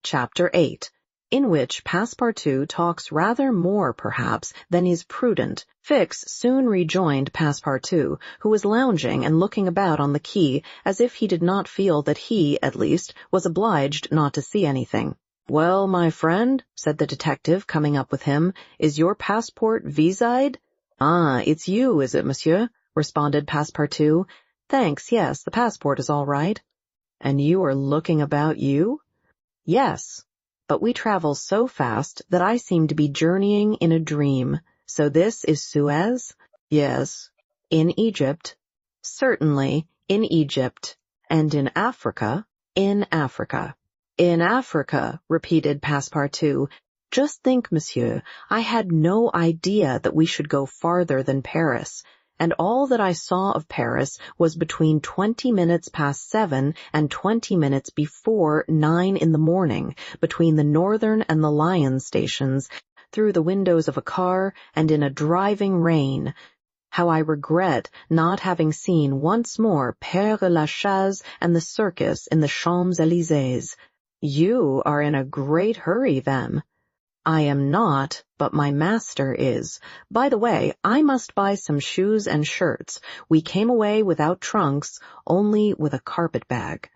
Chapter 8, in which Passepartout talks rather more, perhaps, than is prudent. Fix soon rejoined Passepartout, who was lounging and looking about on the quay as if he did not feel that he, at least, was obliged not to see anything. "Well, my friend," said the detective, coming up with him, "is your passport visaed?" "Ah, it's you, is it, monsieur?" responded Passepartout. "Thanks, yes, the passport is all right." "And you are looking about you?" "Yes, but we travel so fast that I seem to be journeying in a dream. So this is Suez?" "Yes." "In Egypt?" "Certainly, in Egypt." "And in Africa?" "In Africa." "In Africa," repeated Passepartout. "Just think, monsieur, I had no idea that we should go farther than Paris, and all that I saw of Paris was between 20 minutes past 7 and 20 minutes before 9 in the morning, between the Northern and the Lion stations, through the windows of a car and in a driving rain. How I regret not having seen once more Père Lachaise and the circus in the Champs-Élysées." "You are in a great hurry, then." "I am not, but my master is. By the way, I must buy some shoes and shirts. We came away without trunks, only with a carpet-bag."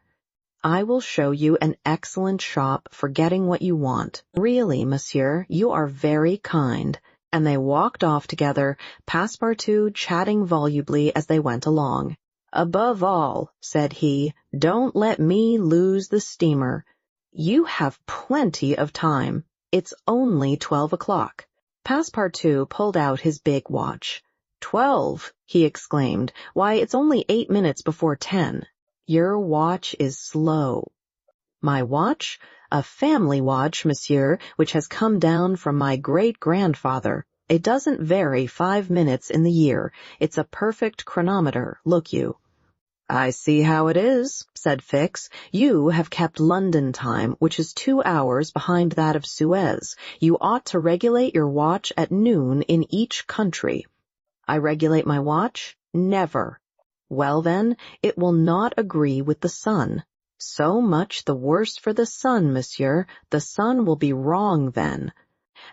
"I will show you an excellent shop for getting what you want. Really, monsieur, you are very kind." And they walked off together, Passepartout chatting volubly as they went along. "Above all," said he, "don't let me lose the steamer." "You have plenty of time. It's only 12 o'clock. Passepartout pulled out his big watch. "12!" he exclaimed. "Why, it's only 8 minutes before 10. Your watch is slow." "My watch? A family watch, monsieur, which has come down from my great-grandfather. It doesn't vary 5 minutes in the year. It's a perfect chronometer, look you." "I see how it is," said Fix. "You have kept London time, which is 2 hours behind that of Suez. You ought to regulate your watch at noon in each country." "I regulate my watch? Never." "Well, then, it will not agree with the sun." "So much the worse for the sun, monsieur. The sun will be wrong then."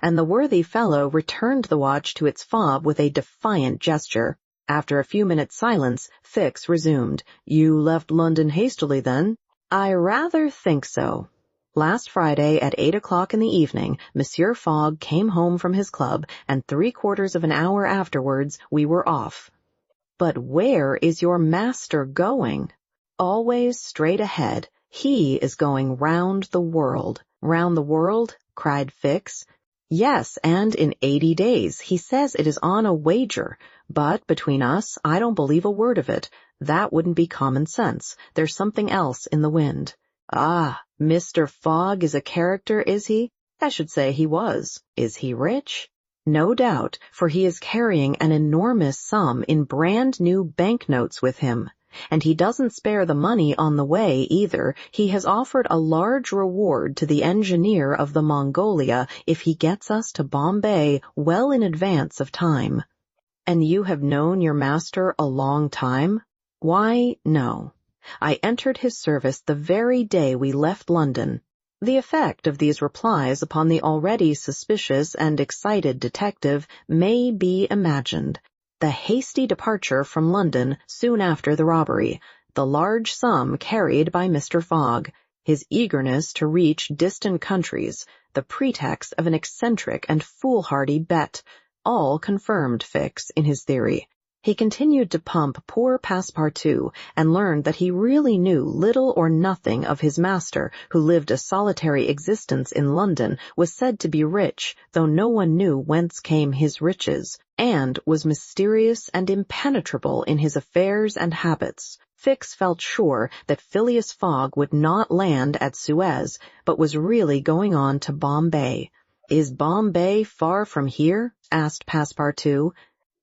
And the worthy fellow returned the watch to its fob with a defiant gesture. After a few minutes' silence, Fix resumed. "You left London hastily, then?" "I rather think so. Last Friday at 8 o'clock in the evening, Monsieur Fogg came home from his club, and 3/4 of an hour afterwards we were off." "But where is your master going?" "Always straight ahead. He is going round the world." "Round the world?" cried Fix. "Yes, and in 80 days. He says it is on a wager. But between us, I don't believe a word of it. That wouldn't be common sense. There's something else in the wind." "Ah, Mr. Fogg is a character, is he?" "I should say he was." "Is he rich?" "No doubt, for he is carrying an enormous sum in brand-new banknotes with him. And he doesn't spare the money on the way, either. He has offered a large reward to the engineer of the Mongolia if he gets us to Bombay well in advance of time." "And you have known your master a long time?" "Why, no. I entered his service the very day we left London." The effect of these replies upon the already suspicious and excited detective may be imagined. The hasty departure from London soon after the robbery, the large sum carried by Mr. Fogg, his eagerness to reach distant countries, the pretext of an eccentric and foolhardy bet, all confirmed Fix in his theory. He continued to pump poor Passepartout, and learned that he really knew little or nothing of his master, who lived a solitary existence in London, was said to be rich, though no one knew whence came his riches, and was mysterious and impenetrable in his affairs and habits. Fix felt sure that Phileas Fogg would not land at Suez, but was really going on to Bombay. "Is Bombay far from here?" asked Passepartout.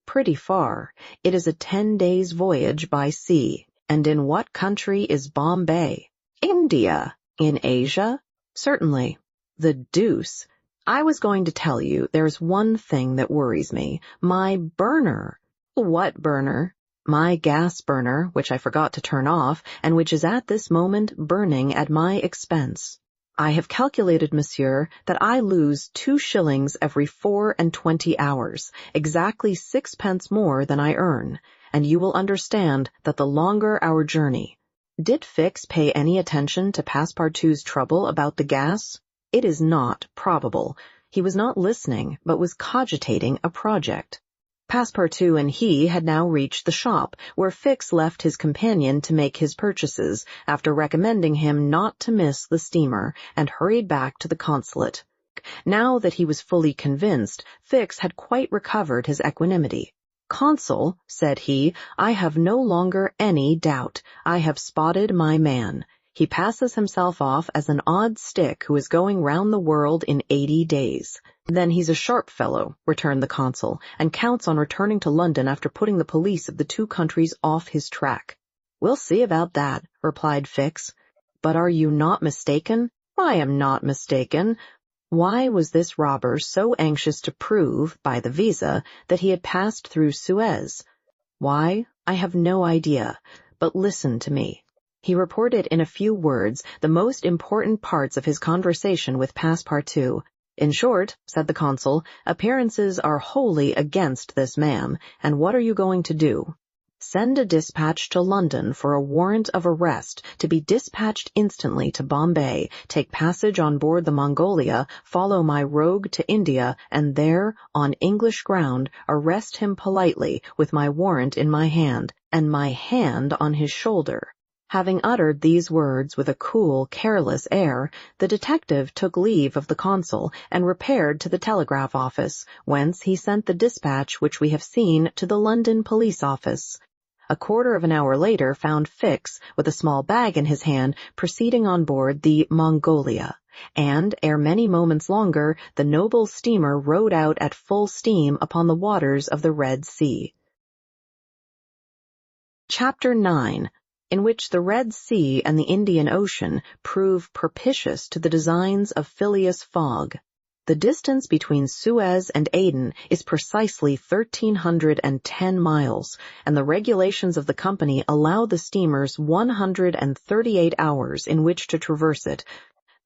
"Pretty far. It is a 10 days' voyage by sea." "And in what country is Bombay?" "India." "In Asia?" "Certainly." "The deuce! I was going to tell you, there's one thing that worries me. My burner." "What burner?" "My gas burner, which I forgot to turn off, and which is at this moment burning at my expense." I have calculated, monsieur, that I lose 2 shillings every 24 hours, exactly 6 pence more than I earn, and you will understand that the longer our journey. Did Fix pay any attention to Passepartout's trouble about the gas? It is not probable. He was not listening, but was cogitating a project. Passepartout and he had now reached the shop, where Fix left his companion to make his purchases, after recommending him not to miss the steamer, and hurried back to the consulate. Now that he was fully convinced, Fix had quite recovered his equanimity. "Consul," said he, "I have no longer any doubt. I have spotted my man. He passes himself off as an odd stick who is going round the world in 80 days. Then he's a sharp fellow," returned the consul, "and counts on returning to London after putting the police of the 2 countries off his track." "We'll see about that," replied Fix. "But are you not mistaken?" "I am not mistaken." Why was this robber so anxious to prove, by the visa, that he had passed through Suez? Why? I have no idea. But listen to me. He reported in a few words the most important parts of his conversation with Passepartout. "In short," said the consul, "appearances are wholly against this man, and what are you going to do?" "Send a dispatch to London for a warrant of arrest, to be dispatched instantly to Bombay, take passage on board the Mongolia, follow my rogue to India, and there, on English ground, arrest him politely, with my warrant in my hand, and my hand on his shoulder." Having uttered these words with a cool, careless air, the detective took leave of the consul and repaired to the telegraph office, whence he sent the dispatch which we have seen to the London police office. A quarter of an hour later found Fix, with a small bag in his hand, proceeding on board the Mongolia, and, ere many moments longer, the noble steamer rode out at full steam upon the waters of the Red Sea. Chapter 9. In which the Red Sea and the Indian Ocean prove propitious to the designs of Phileas Fogg. The distance between Suez and Aden is precisely 1,310 miles, and the regulations of the company allow the steamers 138 hours in which to traverse it.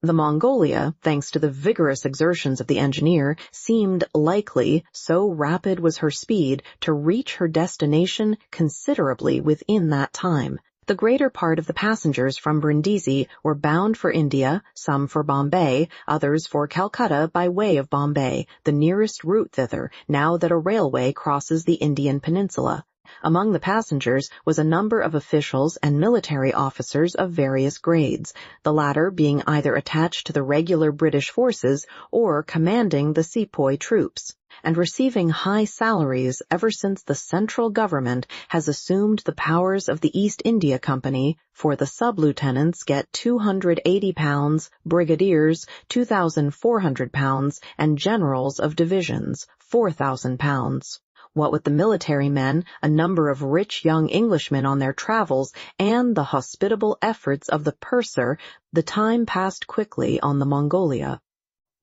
The Mongolia, thanks to the vigorous exertions of the engineer, seemed likely, so rapid was her speed, to reach her destination considerably within that time. The greater part of the passengers from Brindisi were bound for India, some for Bombay, others for Calcutta by way of Bombay, the nearest route thither, now that a railway crosses the Indian peninsula. Among the passengers was a number of officials and military officers of various grades, the latter being either attached to the regular British forces or commanding the sepoy troops, and receiving high salaries ever since the central government has assumed the powers of the East India Company, for the sub-lieutenants get £280, brigadiers £2,400, and generals of divisions £4,000. What with the military men, a number of rich young Englishmen on their travels, and the hospitable efforts of the purser, the time passed quickly on the Mongolia.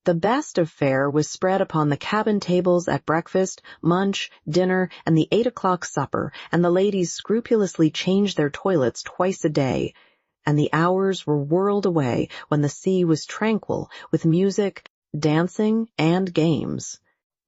The best of fare was spread upon the cabin tables at breakfast, lunch, dinner, and the 8 o'clock supper, and the ladies scrupulously changed their toilets twice a day, and the hours were whirled away when the sea was tranquil, with music, dancing, and games.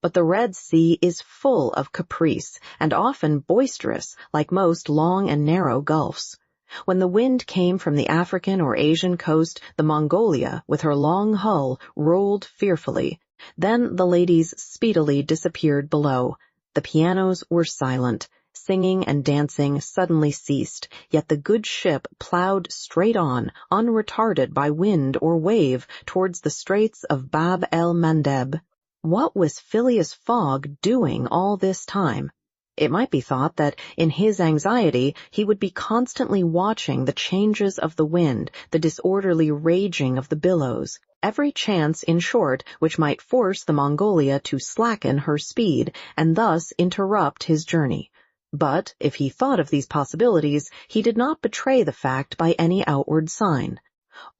But the Red Sea is full of caprice, and often boisterous, like most long and narrow gulfs. When the wind came from the African or Asian coast, the Mongolia, with her long hull, rolled fearfully. Then the ladies speedily disappeared below. The pianos were silent. Singing and dancing suddenly ceased, yet the good ship ploughed straight on, unretarded by wind or wave, towards the straits of Bab el-Mandeb. What was Phileas Fogg doing all this time? It might be thought that, in his anxiety, he would be constantly watching the changes of the wind, the disorderly raging of the billows, every chance, in short, which might force the Mongolia to slacken her speed, and thus interrupt his journey. But, if he thought of these possibilities, he did not betray the fact by any outward sign.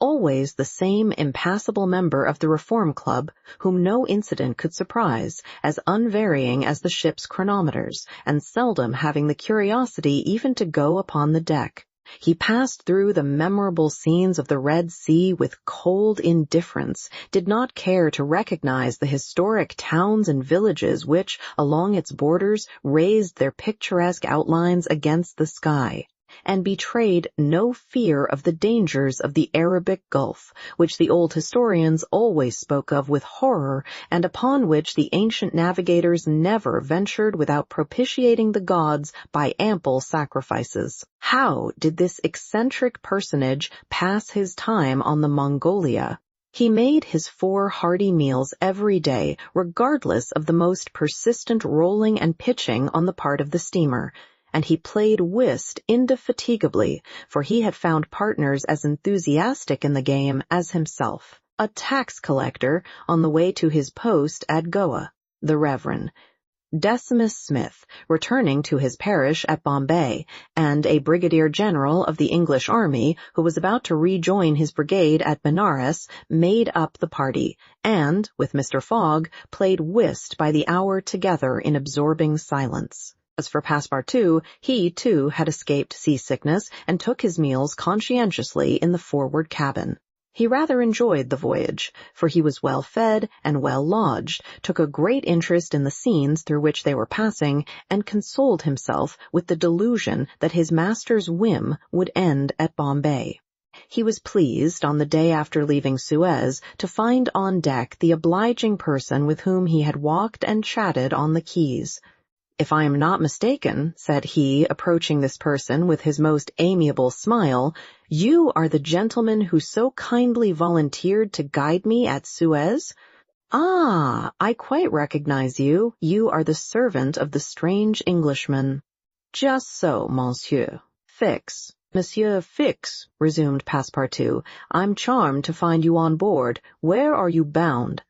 Always the same impassible member of the Reform Club, whom no incident could surprise, as unvarying as the ship's chronometers, and seldom having the curiosity even to go upon the deck. He passed through the memorable scenes of the Red Sea with cold indifference, did not care to recognize the historic towns and villages which, along its borders, raised their picturesque outlines against the sky, and betrayed no fear of the dangers of the Arabic Gulf, which the old historians always spoke of with horror, and upon which the ancient navigators never ventured without propitiating the gods by ample sacrifices. How did this eccentric personage pass his time on the Mongolia? He made his 4 hearty meals every day, regardless of the most persistent rolling and pitching on the part of the steamer, and he played whist indefatigably, for he had found partners as enthusiastic in the game as himself. A tax collector on the way to his post at Goa, the Reverend Decimus Smith, returning to his parish at Bombay, and a brigadier general of the English army, who was about to rejoin his brigade at Benares, made up the party, and, with Mr. Fogg, played whist by the hour together in absorbing silence. As for Passepartout, he, too, had escaped seasickness and took his meals conscientiously in the forward cabin. He rather enjoyed the voyage, for he was well fed and well lodged, took a great interest in the scenes through which they were passing, and consoled himself with the delusion that his master's whim would end at Bombay. He was pleased, on the day after leaving Suez, to find on deck the obliging person with whom he had walked and chatted on the quays. "If I am not mistaken," said he, approaching this person with his most amiable smile, "you are the gentleman who so kindly volunteered to guide me at Suez? Ah, I quite recognize you. You are the servant of the strange Englishman." "Just so, monsieur. Fix. Monsieur Fix," resumed Passepartout, "I'm charmed to find you on board. Where are you bound?"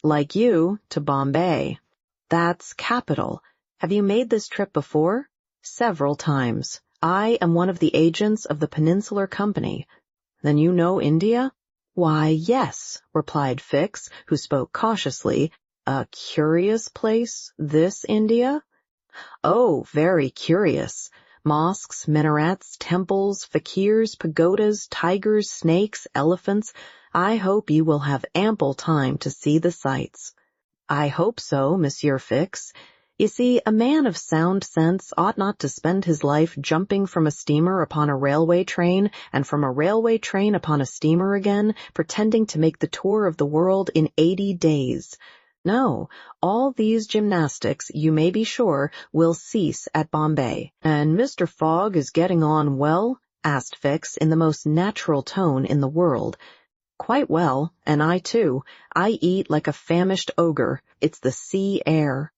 "Like you, to Bombay." "That's capital. Have you made this trip before?" "Several times. I am one of the agents of the Peninsular Company." "Then you know India?" "Why, yes," replied Fix, who spoke cautiously. "A curious place, this India?" "Oh, very curious. Mosques, minarets, temples, fakirs, pagodas, tigers, snakes, elephants. I hope you will have ample time to see the sights." "I hope so, Monsieur Fix. You see, a man of sound sense ought not to spend his life jumping from a steamer upon a railway train, and from a railway train upon a steamer again, pretending to make the tour of the world in 80 days. No, all these gymnastics, you may be sure, will cease at Bombay." "And Mr. Fogg is getting on well?" asked Fix in the most natural tone in the world. "Quite well, and I too. I eat like a famished ogre. It's the sea air."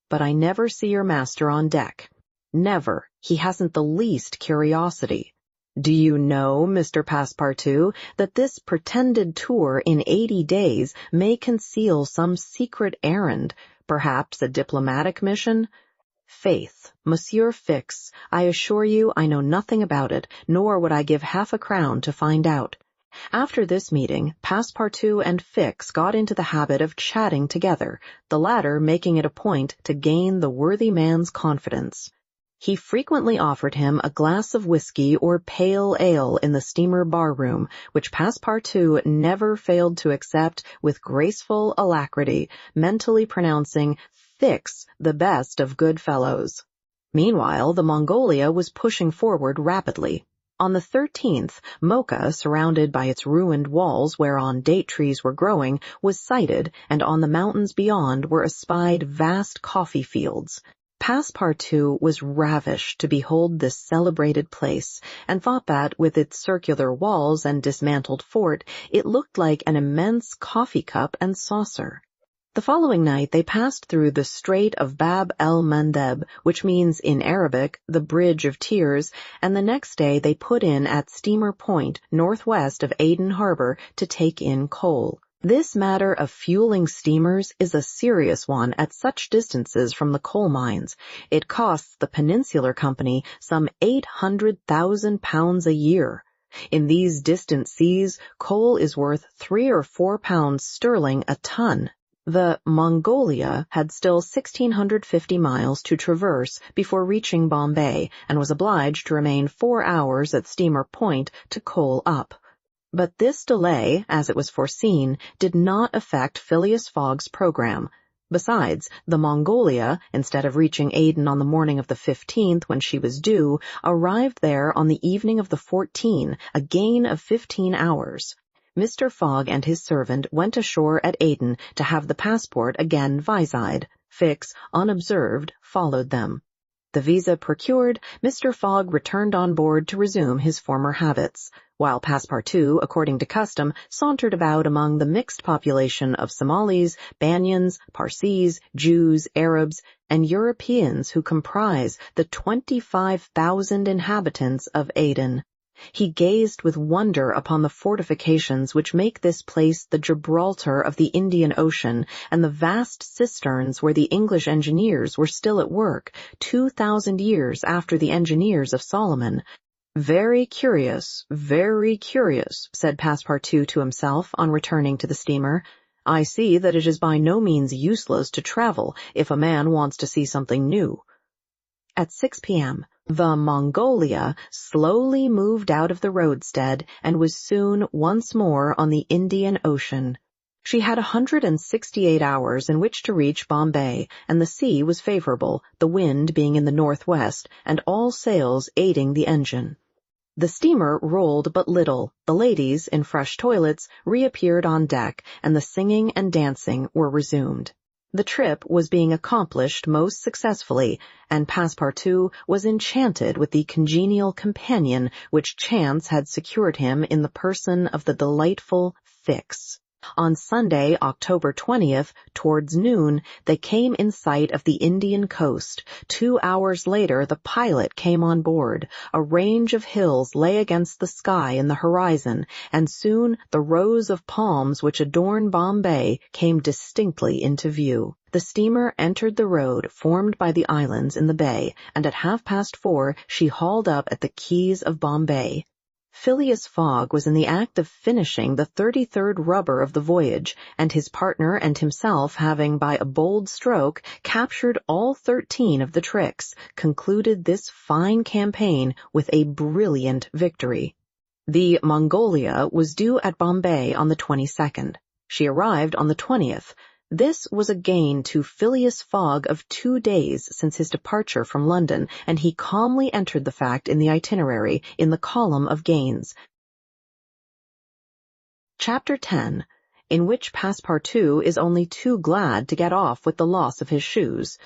"But I never see your master on deck." "Never. He hasn't the least curiosity." "Do you know, Mr. Passepartout, that this pretended tour in 80 days may conceal some secret errand, perhaps a diplomatic mission?" "Faith, Monsieur Fix, I assure you I know nothing about it, nor would I give half a crown to find out." After this meeting, Passepartout and Fix got into the habit of chatting together, the latter making it a point to gain the worthy man's confidence. He frequently offered him a glass of whiskey or pale ale in the steamer bar-room, which Passepartout never failed to accept with graceful alacrity, mentally pronouncing Fix the best of good fellows. Meanwhile, the Mongolia was pushing forward rapidly. On the 13th, Mocha, surrounded by its ruined walls whereon date trees were growing, was sighted, and on the mountains beyond were espied vast coffee fields. Passepartout was ravished to behold this celebrated place, and thought that, with its circular walls and dismantled fort, it looked like an immense coffee cup and saucer. The following night they passed through the Strait of Bab el-Mandeb, which means in Arabic the Bridge of Tears, and the next day they put in at Steamer Point, northwest of Aden Harbor, to take in coal. This matter of fueling steamers is a serious one at such distances from the coal mines. It costs the Peninsular Company some £800,000 a year. In these distant seas, coal is worth £3 or £4 sterling a ton. The Mongolia had still 1,650 miles to traverse before reaching Bombay and was obliged to remain 4 hours at Steamer Point to coal up. But this delay, as it was foreseen, did not affect Phileas Fogg's program. Besides, the Mongolia, instead of reaching Aden on the morning of the 15th when she was due, arrived there on the evening of the 14th, a gain of 15 hours. Mr. Fogg and his servant went ashore at Aden to have the passport again vised. Fix, unobserved, followed them. The visa procured, Mr. Fogg returned on board to resume his former habits, while Passepartout, according to custom, sauntered about among the mixed population of Somalis, Banyans, Parsees, Jews, Arabs, and Europeans who comprise the 25,000 inhabitants of Aden. He gazed with wonder upon the fortifications which make this place the Gibraltar of the Indian Ocean, and the vast cisterns where the English engineers were still at work, 2,000 years after the engineers of Solomon. Very curious, said Passepartout to himself on returning to the steamer. I see that it is by no means useless to travel if a man wants to see something new. At 6 p.m., the Mongolia slowly moved out of the roadstead and was soon once more on the Indian Ocean. She had 168 hours in which to reach Bombay, and the sea was favorable, the wind being in the northwest, and all sails aiding the engine. The steamer rolled but little. The ladies, in fresh toilets, reappeared on deck, and the singing and dancing were resumed. The trip was being accomplished most successfully, and Passepartout was enchanted with the congenial companion which chance had secured him in the person of the delightful Fix. On Sunday, October 20th, towards noon, they came in sight of the Indian coast. 2 hours later, the pilot came on board. A range of hills lay against the sky in the horizon, and soon the rows of palms which adorn Bombay came distinctly into view. The steamer entered the road formed by the islands in the bay, and at 4:30 she hauled up at the quays of Bombay. Phileas Fogg was in the act of finishing the 33rd rubber of the voyage, and his partner and himself having by a bold stroke captured all 13 of the tricks, concluded this fine campaign with a brilliant victory. The Mongolia was due at Bombay on the 22nd. She arrived on the 20th. This was a gain to Phileas Fogg of 2 days since his departure from London, and he calmly entered the fact in the itinerary in the column of gains. Chapter 10, in which Passepartout is only too glad to get off with the loss of his shoes.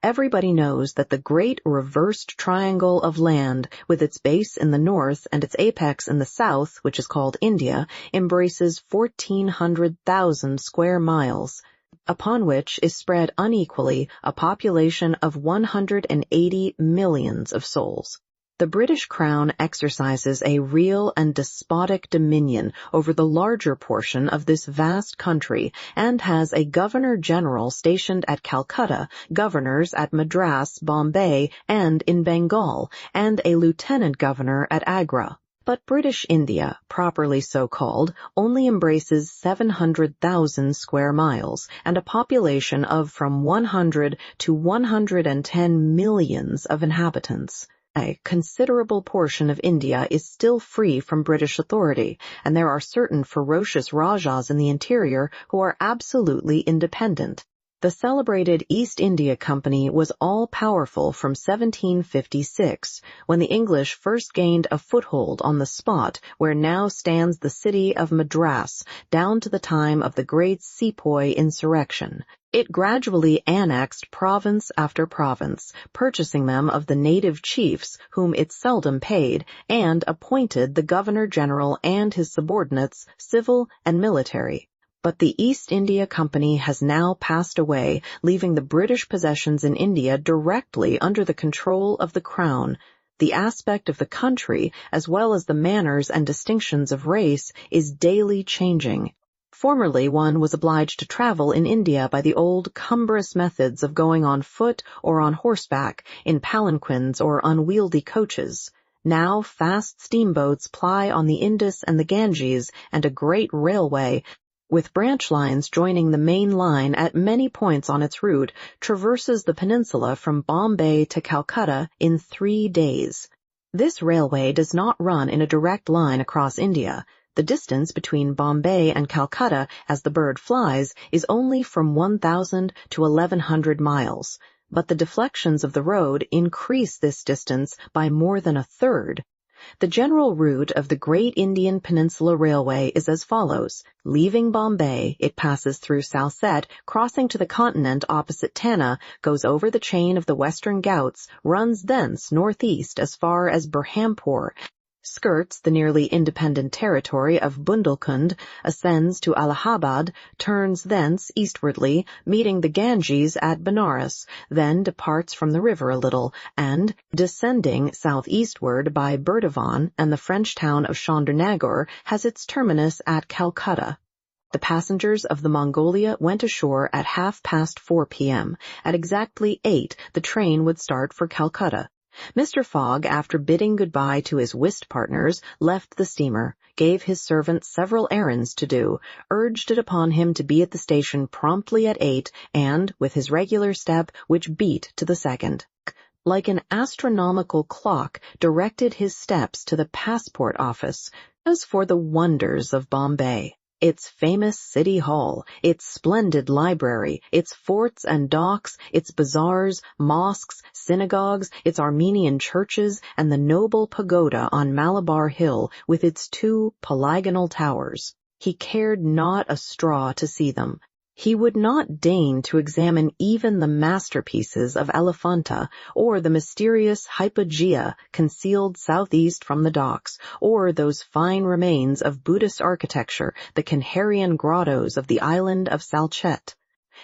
Everybody knows that the great reversed triangle of land, with its base in the north and its apex in the south, which is called India, embraces 1,400,000 square miles, upon which is spread unequally a population of 180 millions of souls. The British Crown exercises a real and despotic dominion over the larger portion of this vast country, and has a Governor-General stationed at Calcutta, governors at Madras, Bombay, and in Bengal, and a Lieutenant Governor at Agra. But British India, properly so called, only embraces 700,000 square miles, and a population of from 100 to 110 millions of inhabitants. A considerable portion of India is still free from British authority, and there are certain ferocious Rajas in the interior who are absolutely independent. The celebrated East India Company was all-powerful from 1756, when the English first gained a foothold on the spot where now stands the city of Madras, down to the time of the great Sepoy insurrection. It gradually annexed province after province, purchasing them of the native chiefs, whom it seldom paid, and appointed the Governor-General and his subordinates, civil and military. But the East India Company has now passed away, leaving the British possessions in India directly under the control of the Crown. The aspect of the country, as well as the manners and distinctions of race, is daily changing. Formerly one was obliged to travel in India by the old cumbrous methods of going on foot or on horseback, in palanquins or unwieldy coaches. Now fast steamboats ply on the Indus and the Ganges, and a great railway, with branch lines joining the main line at many points on its route, traverses the peninsula from Bombay to Calcutta in 3 days. This railway does not run in a direct line across India. The distance between Bombay and Calcutta as the bird flies is only from 1,000 to 1,100 miles, but the deflections of the road increase this distance by more than a third. The general route of the Great Indian Peninsula Railway is as follows. Leaving Bombay, it passes through Salsette, crossing to the continent opposite Tanna, goes over the chain of the Western Ghauts, runs thence northeast as far as Berhampur, skirts the nearly independent territory of Bundelkund, ascends to Allahabad, turns thence eastwardly, meeting the Ganges at Benares, then departs from the river a little, and, descending southeastward by Burdwan and the French town of Chandernagore, has its terminus at Calcutta. The passengers of the Mongolia went ashore at 4:30 p.m. At exactly 8 the train would start for Calcutta. Mr. Fogg, after bidding goodbye to his whist partners, left the steamer, gave his servant several errands to do, urged it upon him to be at the station promptly at 8, and, with his regular step, which beat to the second, like an astronomical clock, directed his steps to the passport office. As for the wonders of Bombay, its famous city hall, its splendid library, its forts and docks, its bazaars, mosques, synagogues, its Armenian churches, and the noble pagoda on Malabar Hill with its 2 polygonal towers, he cared not a straw to see them. He would not deign to examine even the masterpieces of Elephanta, or the mysterious hypogea concealed southeast from the docks, or those fine remains of Buddhist architecture, the Canharian grottos of the island of Salcette.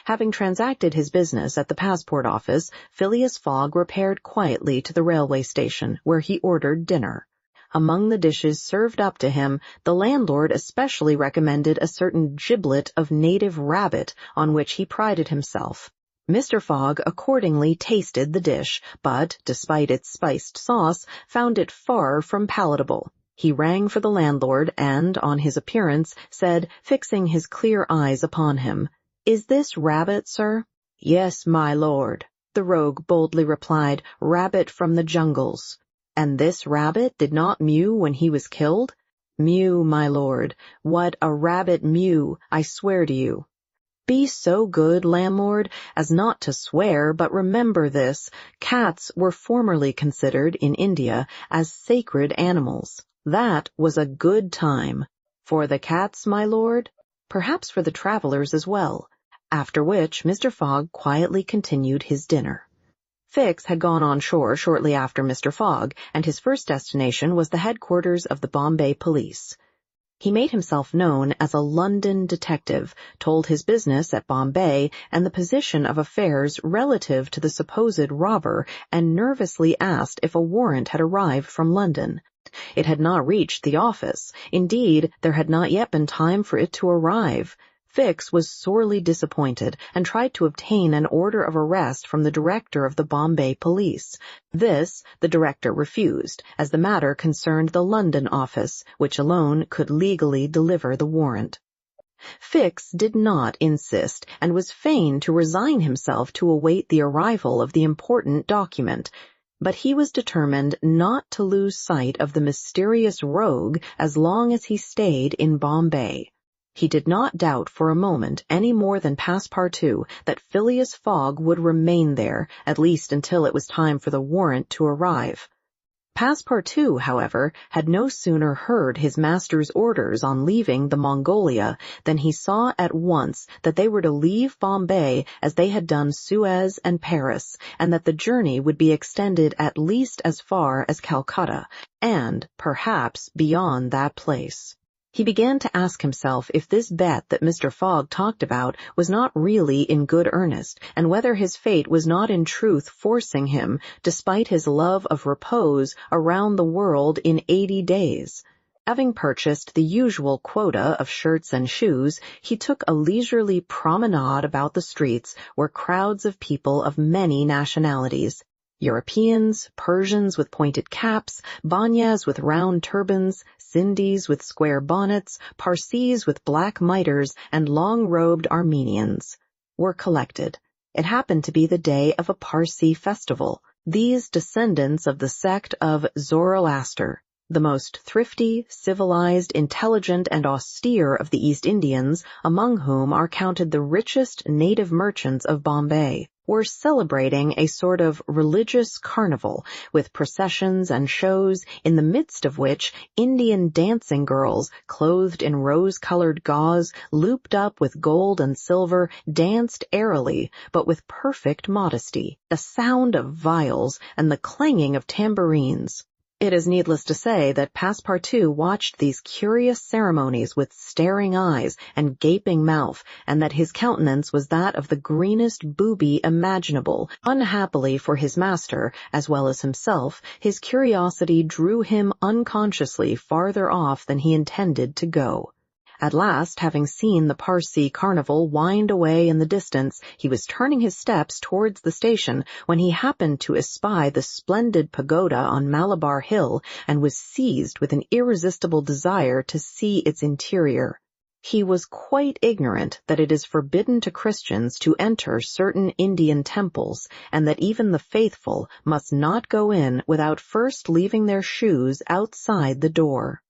Having transacted his business at the passport office, Phileas Fogg repaired quietly to the railway station, where he ordered dinner. Among the dishes served up to him, the landlord especially recommended a certain giblet of native rabbit on which he prided himself. Mr. Fogg accordingly tasted the dish, but, despite its spiced sauce, found it far from palatable. He rang for the landlord, and, on his appearance, said, fixing his clear eyes upon him, "Is this rabbit, sir?" "Yes, my lord," the rogue boldly replied, "rabbit from the jungles." "And this rabbit did not mew when he was killed?" "Mew, my lord. What a rabbit mew, I swear to you." "Be so good, landlord, as not to swear, but remember this. Cats were formerly considered, in India, as sacred animals. That was a good time. For the cats, my lord? Perhaps for the travelers as well." After which Mr. Fogg quietly continued his dinner. Fix had gone on shore shortly after Mr. Fogg, and his first destination was the headquarters of the Bombay police. He made himself known as a London detective, told his business at Bombay and the position of affairs relative to the supposed robber, and nervously asked if a warrant had arrived from London. It had not reached the office. Indeed, there had not yet been time for it to arrive. Fix was sorely disappointed and tried to obtain an order of arrest from the director of the Bombay police. This the director refused, as the matter concerned the London office, which alone could legally deliver the warrant. Fix did not insist, and was fain to resign himself to await the arrival of the important document. But he was determined not to lose sight of the mysterious rogue as long as he stayed in Bombay. He did not doubt for a moment, any more than Passepartout, that Phileas Fogg would remain there, at least until it was time for the warrant to arrive. Passepartout, however, had no sooner heard his master's orders on leaving the Mongolia than he saw at once that they were to leave Bombay as they had done Suez and Paris, and that the journey would be extended at least as far as Calcutta, and, perhaps, beyond that place. He began to ask himself if this bet that Mr. Fogg talked about was not really in good earnest, and whether his fate was not in truth forcing him, despite his love of repose, around the world in 80 days. Having purchased the usual quota of shirts and shoes, he took a leisurely promenade about the streets, where crowds of people of many nationalities, Europeans, Persians with pointed caps, Banyas with round turbans, Sindhis with square bonnets, Parsis with black mitres, and long-robed Armenians were collected. It happened to be the day of a Parsi festival. These descendants of the sect of Zoroaster, the most thrifty, civilized, intelligent, and austere of the East Indians, among whom are counted the richest native merchants of Bombay, were celebrating a sort of religious carnival with processions and shows, in the midst of which Indian dancing girls, clothed in rose-colored gauze, looped up with gold and silver, danced airily, but with perfect modesty, the sound of viols and the clanging of tambourines. It is needless to say that Passepartout watched these curious ceremonies with staring eyes and gaping mouth, and that his countenance was that of the greenest booby imaginable. Unhappily for his master, as well as himself, his curiosity drew him unconsciously farther off than he intended to go. At last, having seen the Parsi carnival wind away in the distance, he was turning his steps towards the station when he happened to espy the splendid pagoda on Malabar Hill and was seized with an irresistible desire to see its interior. He was quite ignorant that it is forbidden to Christians to enter certain Indian temples, and that even the faithful must not go in without first leaving their shoes outside the door.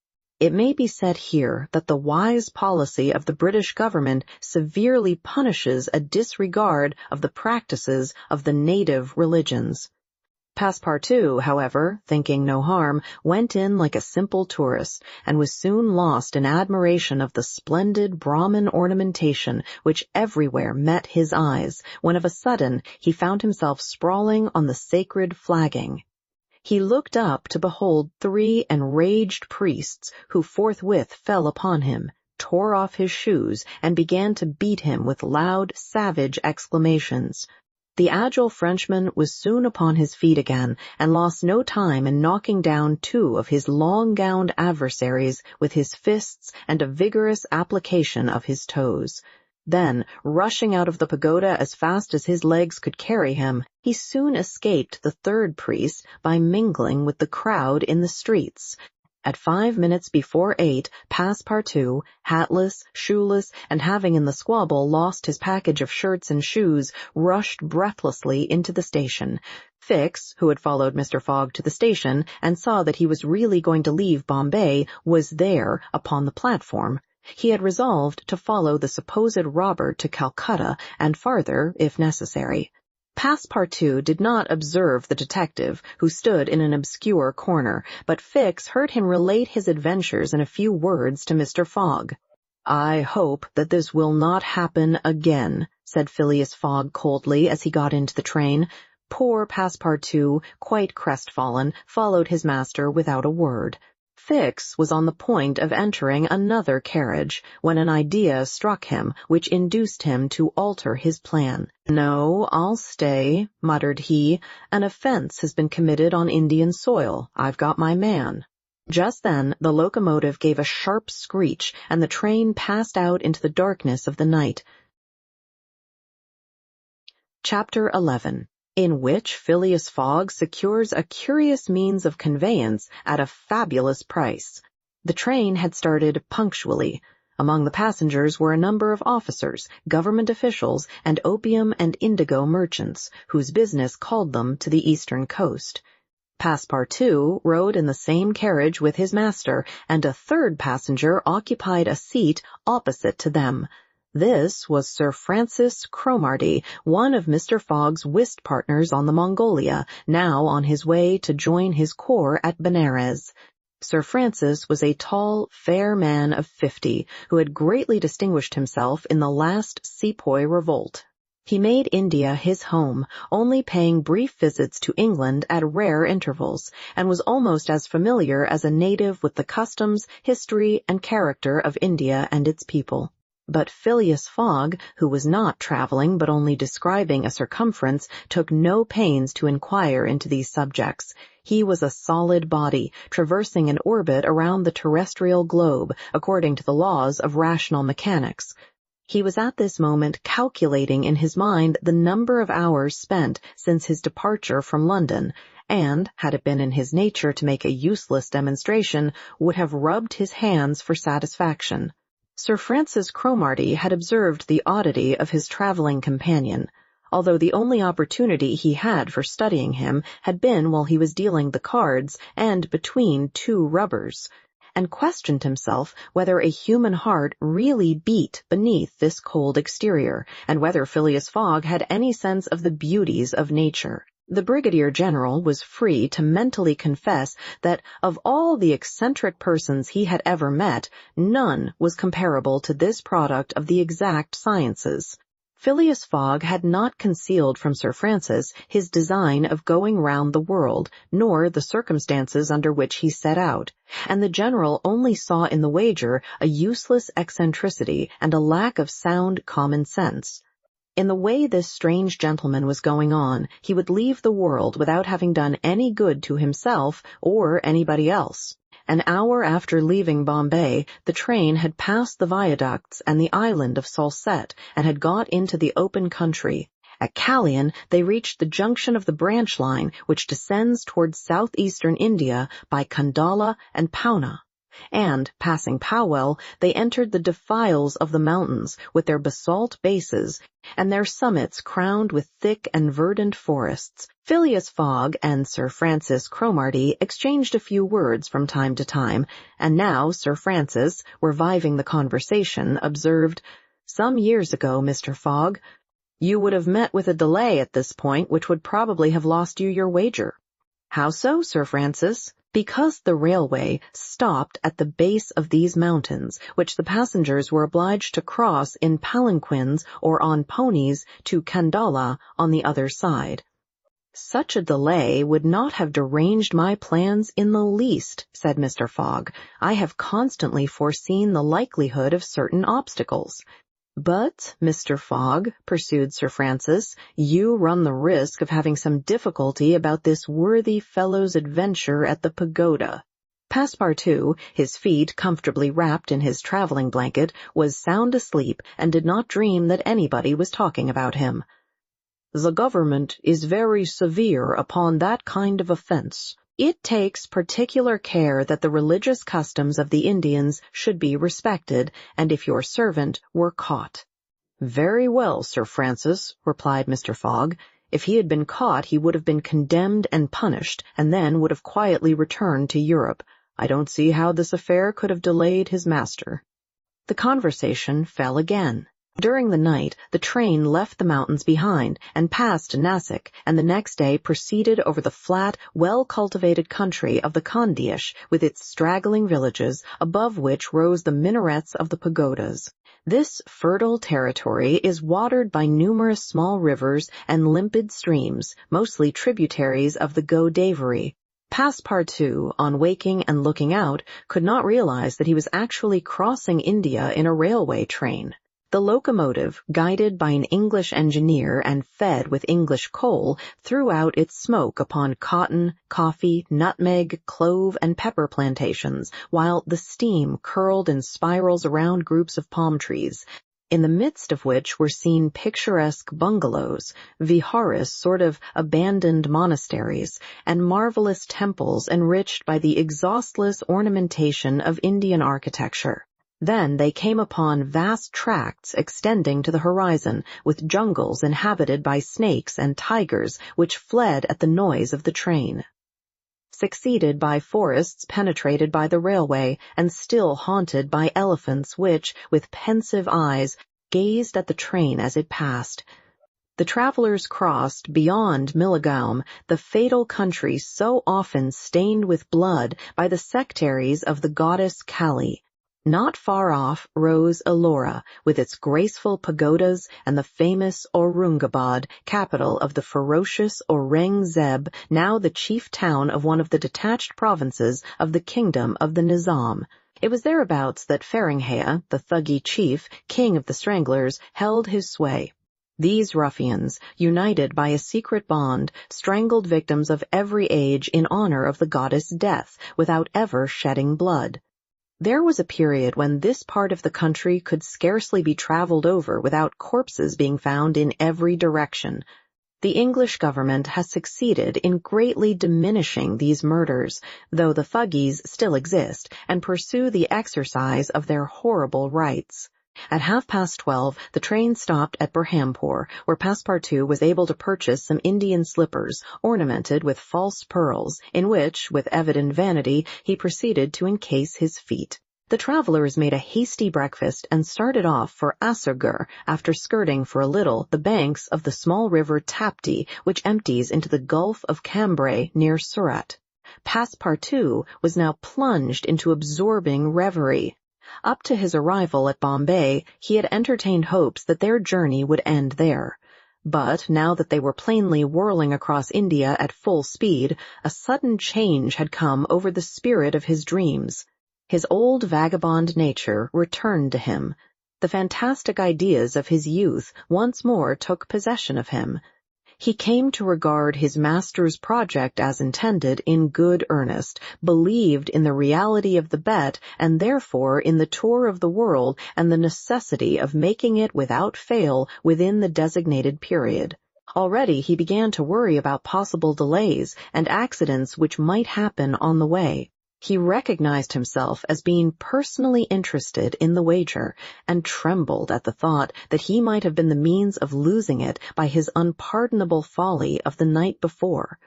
It may be said here that the wise policy of the British government severely punishes a disregard of the practices of the native religions. Passepartout, however, thinking no harm, went in like a simple tourist, and was soon lost in admiration of the splendid Brahmin ornamentation which everywhere met his eyes, when of a sudden he found himself sprawling on the sacred flagging. He looked up to behold 3 enraged priests, who forthwith fell upon him, tore off his shoes, and began to beat him with loud, savage exclamations. The agile Frenchman was soon upon his feet again, and lost no time in knocking down 2 of his long-gowned adversaries with his fists and a vigorous application of his toes. Then, rushing out of the pagoda as fast as his legs could carry him, he soon escaped the 3rd priest by mingling with the crowd in the streets. At 5 minutes before 8, Passepartout, hatless, shoeless, and having in the squabble lost his package of shirts and shoes, rushed breathlessly into the station. Fix, who had followed Mr. Fogg to the station and saw that he was really going to leave Bombay, was there upon the platform. He had resolved to follow the supposed robber to Calcutta and farther, if necessary. Passepartout did not observe the detective, who stood in an obscure corner, but Fix heard him relate his adventures in a few words to Mr. Fogg. "I hope that this will not happen again," said Phileas Fogg coldly as he got into the train. Poor Passepartout, quite crestfallen, followed his master without a word. Fix was on the point of entering another carriage, when an idea struck him which induced him to alter his plan. "No, I'll stay," muttered he. "An offense has been committed on Indian soil. I've got my man." Just then the locomotive gave a sharp screech, and the train passed out into the darkness of the night. Chapter 11. In which Phileas Fogg secures a curious means of conveyance at a fabulous price. The train had started punctually. Among the passengers were a number of officers, government officials, and opium and indigo merchants, whose business called them to the eastern coast. Passepartout rode in the same carriage with his master, and a 3rd passenger occupied a seat opposite to them. This was Sir Francis Cromarty, one of Mr. Fogg's whist partners on the Mongolia, now on his way to join his corps at Benares. Sir Francis was a tall, fair man of 50, who had greatly distinguished himself in the last Sepoy revolt. He made India his home, only paying brief visits to England at rare intervals, and was almost as familiar as a native with the customs, history, and character of India and its people. But Phileas Fogg, who was not traveling but only describing a circumference, took no pains to inquire into these subjects. He was a solid body, traversing an orbit around the terrestrial globe, according to the laws of rational mechanics. He was at this moment calculating in his mind the number of hours spent since his departure from London, and, had it been in his nature to make a useless demonstration, would have rubbed his hands for satisfaction. Sir Francis Cromarty had observed the oddity of his traveling companion, although the only opportunity he had for studying him had been while he was dealing the cards and between two rubbers, and questioned himself whether a human heart really beat beneath this cold exterior, and whether Phileas Fogg had any sense of the beauties of nature. The Brigadier General was free to mentally confess that of all the eccentric persons he had ever met, none was comparable to this product of the exact sciences. Phileas Fogg had not concealed from Sir Francis his design of going round the world, nor the circumstances under which he set out, and the General only saw in the wager a useless eccentricity and a lack of sound common sense. In the way this strange gentleman was going on, he would leave the world without having done any good to himself or anybody else. An hour after leaving Bombay, the train had passed the viaducts and the island of Salsette and had got into the open country. At Callian, they reached the junction of the branch line which descends towards southeastern India by Khandala and Poona. And, passing Powell, they entered the defiles of the mountains with their basalt bases and their summits crowned with thick and verdant forests. Phileas Fogg and Sir Francis Cromarty exchanged a few words from time to time, and now Sir Francis, reviving the conversation, observed, "Some years ago, Mr. Fogg, you would have met with a delay at this point which would probably have lost you your wager." "How so, Sir Francis?" "Because the railway stopped at the base of these mountains, which the passengers were obliged to cross in palanquins or on ponies to Khandala on the other side." "Such a delay would not have deranged my plans in the least," said Mr. Fogg. "I have constantly foreseen the likelihood of certain obstacles." "But, Mr. Fogg," pursued Sir Francis, "you run the risk of having some difficulty about this worthy fellow's adventure at the pagoda." Passepartout, his feet comfortably wrapped in his traveling blanket, was sound asleep and did not dream that anybody was talking about him. "The government is very severe upon that kind of offense. It takes particular care that the religious customs of the Indians should be respected, and if your servant were caught." "Very well, Sir Francis," replied Mr. Fogg. "If he had been caught he would have been condemned and punished, and then would have quietly returned to Europe. I don't see how this affair could have delayed his master." The conversation fell again. During the night, the train left the mountains behind and passed Nasik, and the next day proceeded over the flat, well-cultivated country of the Khandesh, with its straggling villages, above which rose the minarets of the pagodas. This fertile territory is watered by numerous small rivers and limpid streams, mostly tributaries of the Godavari. Passepartout, on waking and looking out, could not realize that he was actually crossing India in a railway train. The locomotive, guided by an English engineer and fed with English coal, threw out its smoke upon cotton, coffee, nutmeg, clove, and pepper plantations, while the steam curled in spirals around groups of palm trees, in the midst of which were seen picturesque bungalows, viharas, sort of abandoned monasteries, and marvelous temples enriched by the exhaustless ornamentation of Indian architecture. Then they came upon vast tracts extending to the horizon, with jungles inhabited by snakes and tigers which fled at the noise of the train, succeeded by forests penetrated by the railway and still haunted by elephants which, with pensive eyes, gazed at the train as it passed. The travelers crossed, beyond Milligaume, the fatal country so often stained with blood by the sectaries of the goddess Kali. Not far off rose Ellora, with its graceful pagodas, and the famous Aurungabad, capital of the ferocious Aurangzeb, now the chief town of one of the detached provinces of the kingdom of the Nizam. It was thereabouts that Feringhea, the Thuggee chief, king of the Stranglers, held his sway. These ruffians, united by a secret bond, strangled victims of every age in honor of the goddess Death, without ever shedding blood. There was a period when this part of the country could scarcely be traveled over without corpses being found in every direction. The English government has succeeded in greatly diminishing these murders, though the Thuggees still exist and pursue the exercise of their horrible rights. At 12:30, the train stopped at Burhampur, where Passepartout was able to purchase some Indian slippers ornamented with false pearls, in which, with evident vanity, he proceeded to encase his feet. The travelers made a hasty breakfast and started off for Assurghur after skirting for a little the banks of the small river Tapti, which empties into the Gulf of Cambrai near Surat. Passepartout was now plunged into absorbing reverie. Up to his arrival at Bombay, he had entertained hopes that their journey would end there. But now that they were plainly whirling across India at full speed, a sudden change had come over the spirit of his dreams. His old vagabond nature returned to him. The fantastic ideas of his youth once more took possession of him. He came to regard his master's project as intended in good earnest, believed in the reality of the bet, and therefore in the tour of the world and the necessity of making it without fail within the designated period. Already he began to worry about possible delays and accidents which might happen on the way. He recognized himself as being personally interested in the wager, and trembled at the thought that he might have been the means of losing it by his unpardonable folly of the night before.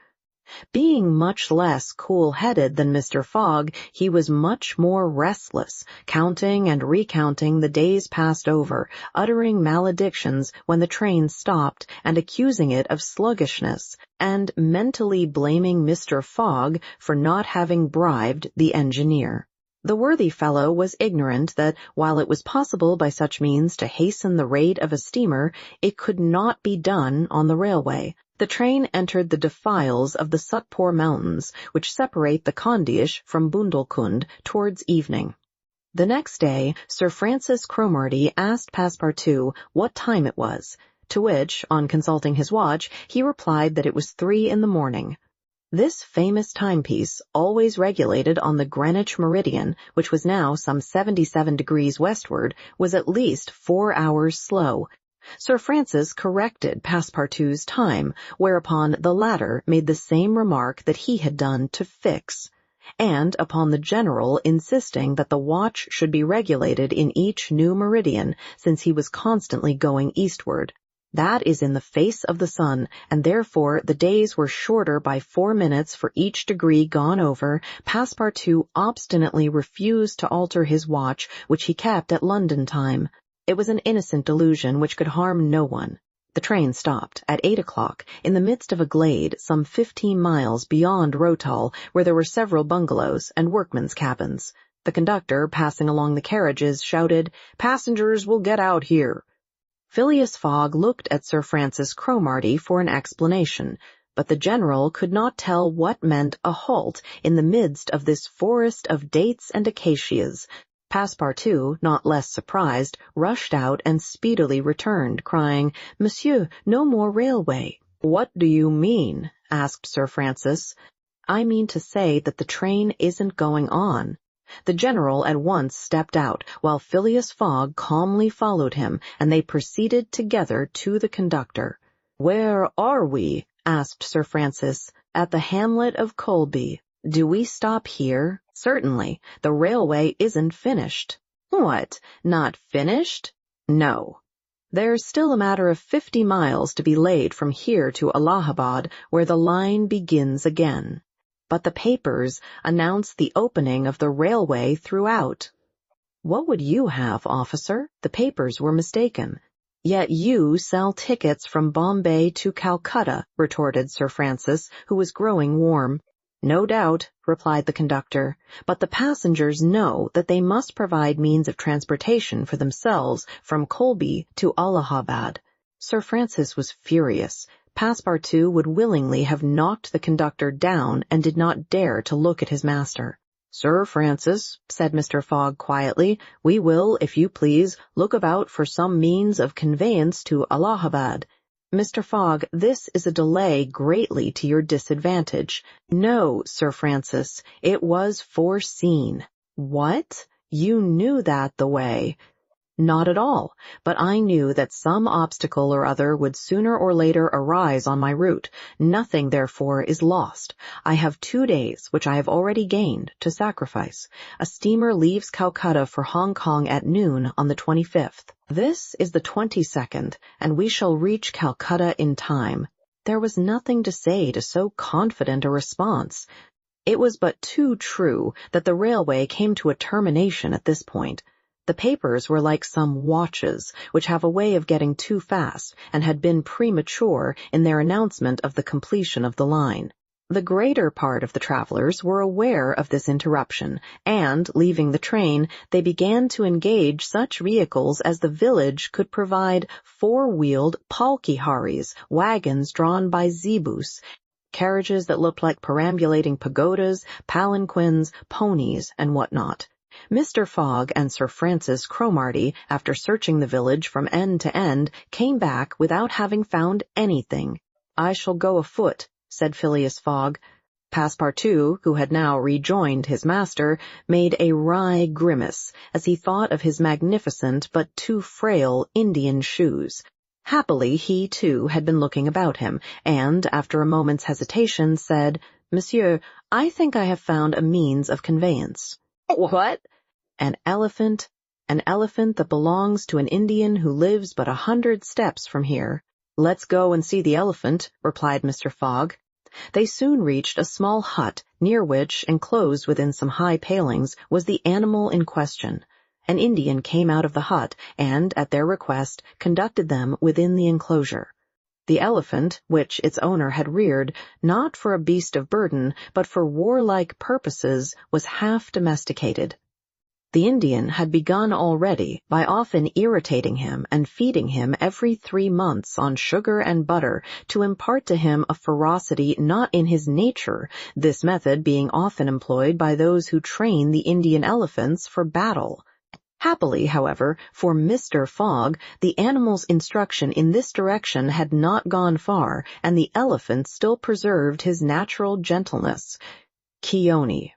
Being much less cool-headed than Mr. Fogg, he was much more restless, counting and recounting the days passed over, uttering maledictions when the train stopped, and accusing it of sluggishness, and mentally blaming Mr. Fogg for not having bribed the engineer. The worthy fellow was ignorant that, while it was possible by such means to hasten the rate of a steamer, it could not be done on the railway. The train entered the defiles of the Sutpur Mountains, which separate the Khandish from Bundelkund, towards evening. The next day, Sir Francis Cromarty asked Passepartout what time it was, to which, on consulting his watch, he replied that it was 3 in the morning. This famous timepiece, always regulated on the Greenwich meridian, which was now some 77 degrees westward, was at least 4 hours slow. Sir Francis corrected Passepartout's time, whereupon the latter made the same remark that he had done to Fix, and upon the general insisting that the watch should be regulated in each new meridian, since he was constantly going eastward. That is in the face of the sun, and therefore the days were shorter by 4 minutes for each degree gone over. Passepartout obstinately refused to alter his watch, which he kept at London time. It was an innocent delusion which could harm no one. The train stopped at 8 o'clock in the midst of a glade some 15 miles beyond Rotal, where there were several bungalows and workmen's cabins. The conductor, passing along the carriages, shouted, "Passengers will get out here." Phileas Fogg looked at Sir Francis Cromarty for an explanation, but the general could not tell what meant a halt in the midst of this forest of dates and acacias. Passepartout, not less surprised, rushed out and speedily returned, crying, "Monsieur, no more railway." "What do you mean?" asked Sir Francis. "I mean to say that the train isn't going on." The general at once stepped out, while Phileas Fogg calmly followed him, and they proceeded together to the conductor. "Where are we?" asked Sir Francis. "At the hamlet of Colby." "Do we stop here?" "Certainly. The railway isn't finished." "What? Not finished?" "No. There's still a matter of 50 miles to be laid from here to Allahabad, where the line begins again." "But the papers announce the opening of the railway throughout." "What would you have, officer? The papers were mistaken." "Yet you sell tickets from Bombay to Calcutta," retorted Sir Francis, who was growing warm. "No doubt," replied the conductor, "but the passengers know that they must provide means of transportation for themselves from Colby to Allahabad." Sir Francis was furious. Passepartout would willingly have knocked the conductor down and did not dare to look at his master. "Sir Francis," said Mr. Fogg quietly, "we will, if you please, look about for some means of conveyance to Allahabad." "Mr. Fogg, this is a delay greatly to your disadvantage." "No, Sir Francis, it was foreseen." "What? You knew that the way. Not at all, but I knew that some obstacle or other would sooner or later arise on my route. Nothing, therefore, is lost. I have 2 days, which I have already gained, to sacrifice. A steamer leaves Calcutta for Hong Kong at noon on the 25th. This is the 22nd, and we shall reach Calcutta in time. There was nothing to say to so confident a response. It was but too true that the railway came to a termination at this point. The papers were like some watches, which have a way of getting too fast, and had been premature in their announcement of the completion of the line. The greater part of the travelers were aware of this interruption, and, leaving the train, they began to engage such vehicles as the village could provide: 4-wheeled palki-haris, wagons drawn by zebus, carriages that looked like perambulating pagodas, palanquins, ponies, and what not. Mr. Fogg and Sir Francis Cromarty, after searching the village from end to end, came back without having found anything. "I shall go afoot," said Phileas Fogg. Passepartout, who had now rejoined his master, made a wry grimace as he thought of his magnificent but too frail Indian shoes. Happily, he, too, had been looking about him, and, after a moment's hesitation, said, "Monsieur, I think I have found a means of conveyance." "What?" An elephant that belongs to an Indian who lives but 100 steps from here." "Let's go and see the elephant," replied Mr. Fogg. They soon reached a small hut, near which, enclosed within some high palings, was the animal in question. An Indian came out of the hut, and, at their request, conducted them within the enclosure. The elephant, which its owner had reared, not for a beast of burden, but for warlike purposes, was half domesticated. The Indian had begun already by often irritating him and feeding him every 3 months on sugar and butter to impart to him a ferocity not in his nature, this method being often employed by those who train the Indian elephants for battle. Happily, however, for Mr. Fogg, the animal's instruction in this direction had not gone far, and the elephant still preserved his natural gentleness. Keone.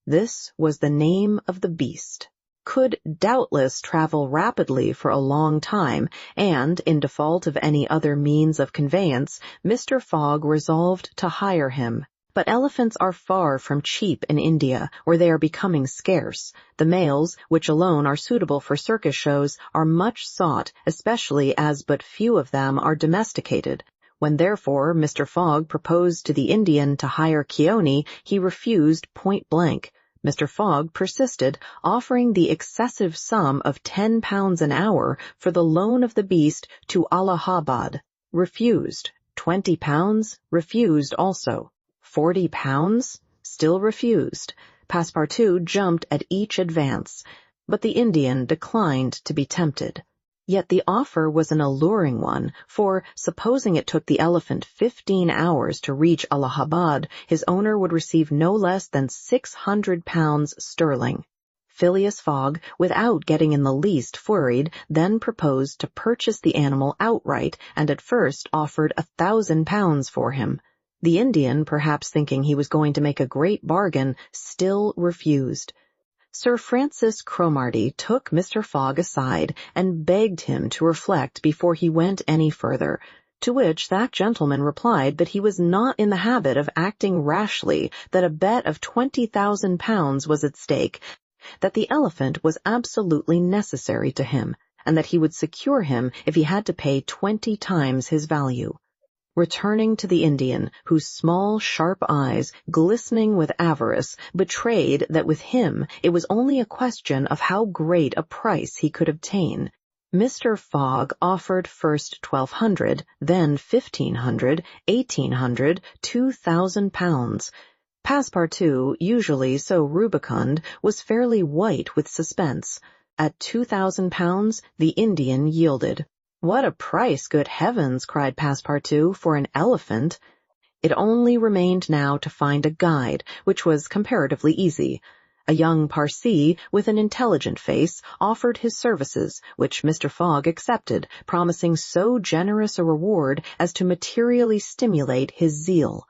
This was the name of the beast. Could doubtless travel rapidly for a long time, and, in default of any other means of conveyance, Mr. Fogg resolved to hire him. But elephants are far from cheap in India, where they are becoming scarce. The males, which alone are suitable for circus shows, are much sought, especially as but few of them are domesticated. When therefore Mr. Fogg proposed to the Indian to hire Keone, he refused point blank. Mr. Fogg persisted, offering the excessive sum of £10 an hour for the loan of the beast to Allahabad. Refused. £20? Refused also. £40? Still refused. Passepartout jumped at each advance, but the Indian declined to be tempted. Yet the offer was an alluring one, for, supposing it took the elephant 15 hours to reach Allahabad, his owner would receive no less than £600 sterling. Phileas Fogg, without getting in the least flurried, then proposed to purchase the animal outright, and at first offered £1,000 for him. The Indian, perhaps thinking he was going to make a great bargain, still refused. Sir Francis Cromarty took Mr. Fogg aside and begged him to reflect before he went any further, to which that gentleman replied that he was not in the habit of acting rashly, that a bet of £20,000 was at stake, that the elephant was absolutely necessary to him, and that he would secure him if he had to pay 20 times his value. Returning to the Indian, whose small, sharp eyes, glistening with avarice, betrayed that with him it was only a question of how great a price he could obtain, Mr. Fogg offered first £1,200, then £1,500, £1,800, £2,000. Passepartout, usually so rubicund, was fairly white with suspense. At £2,000 the Indian yielded. "What a price, good heavens!" cried Passepartout, "for an elephant." It only remained now to find a guide, which was comparatively easy. A young Parsee, with an intelligent face, offered his services, which Mr. Fogg accepted, promising so generous a reward as to materially stimulate his zeal.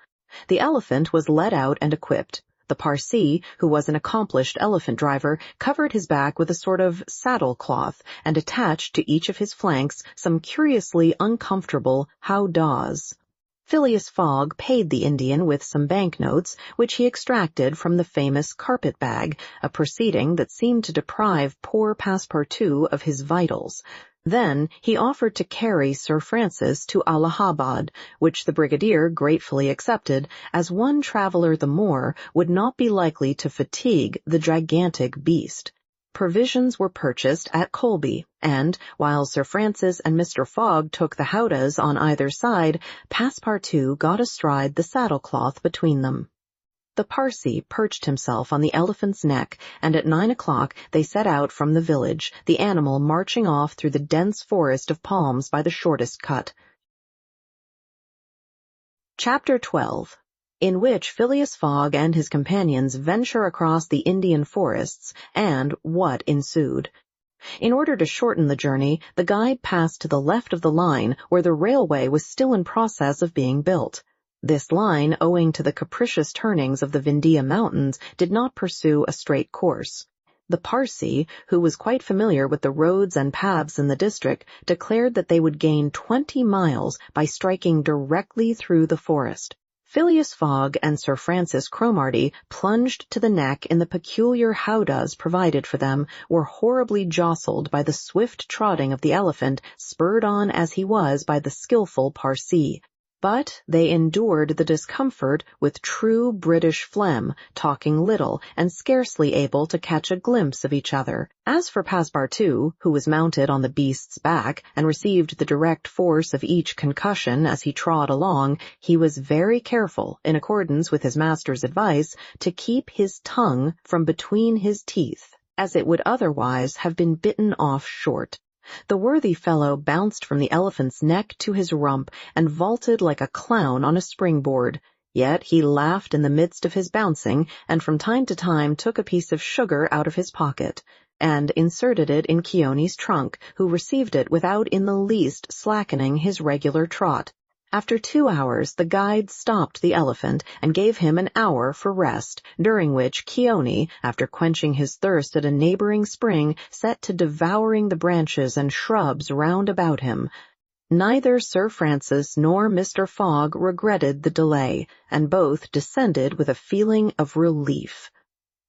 The elephant was led out and equipped. The Parsee, who was an accomplished elephant driver, covered his back with a sort of saddle cloth and attached to each of his flanks some curiously uncomfortable howdahs. Phileas Fogg paid the Indian with some banknotes, which he extracted from the famous carpet-bag, a proceeding that seemed to deprive poor Passepartout of his vitals. Then he offered to carry Sir Francis to Allahabad, which the brigadier gratefully accepted, as one traveler the more would not be likely to fatigue the gigantic beast. Provisions were purchased at Colby, and, while Sir Francis and Mr. Fogg took the howdahs on either side, Passepartout got astride the saddle-cloth between them. The Parsee perched himself on the elephant's neck, and at 9 o'clock they set out from the village, the animal marching off through the dense forest of palms by the shortest cut. Chapter 12. In which Phileas Fogg and his companions venture across the Indian forests, and what ensued. In order to shorten the journey, the guide passed to the left of the line, where the railway was still in process of being built. This line, owing to the capricious turnings of the Vindhya Mountains, did not pursue a straight course. The Parsee, who was quite familiar with the roads and paths in the district, declared that they would gain 20 miles by striking directly through the forest. Phileas Fogg and Sir Francis Cromarty, plunged to the neck in the peculiar howdahs provided for them, were horribly jostled by the swift trotting of the elephant, spurred on as he was by the skillful Parsee. But they endured the discomfort with true British phlegm, talking little and scarcely able to catch a glimpse of each other. As for Passepartout, who was mounted on the beast's back and received the direct force of each concussion as he trod along, he was very careful, in accordance with his master's advice, to keep his tongue from between his teeth, as it would otherwise have been bitten off short. The worthy fellow bounced from the elephant's neck to his rump and vaulted like a clown on a springboard. Yet he laughed in the midst of his bouncing, and from time to time took a piece of sugar out of his pocket, and inserted it in Keone's trunk, who received it without in the least slackening his regular trot. After 2 hours, the guide stopped the elephant and gave him an hour for rest, during which Keone, after quenching his thirst at a neighboring spring, set to devouring the branches and shrubs round about him. Neither Sir Francis nor Mr. Fogg regretted the delay, and both descended with a feeling of relief.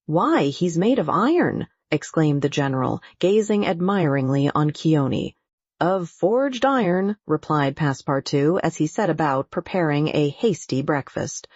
"Why, he's made of iron!" exclaimed the general, gazing admiringly on Keone. "Of forged iron," replied Passepartout, as he set about preparing a hasty breakfast.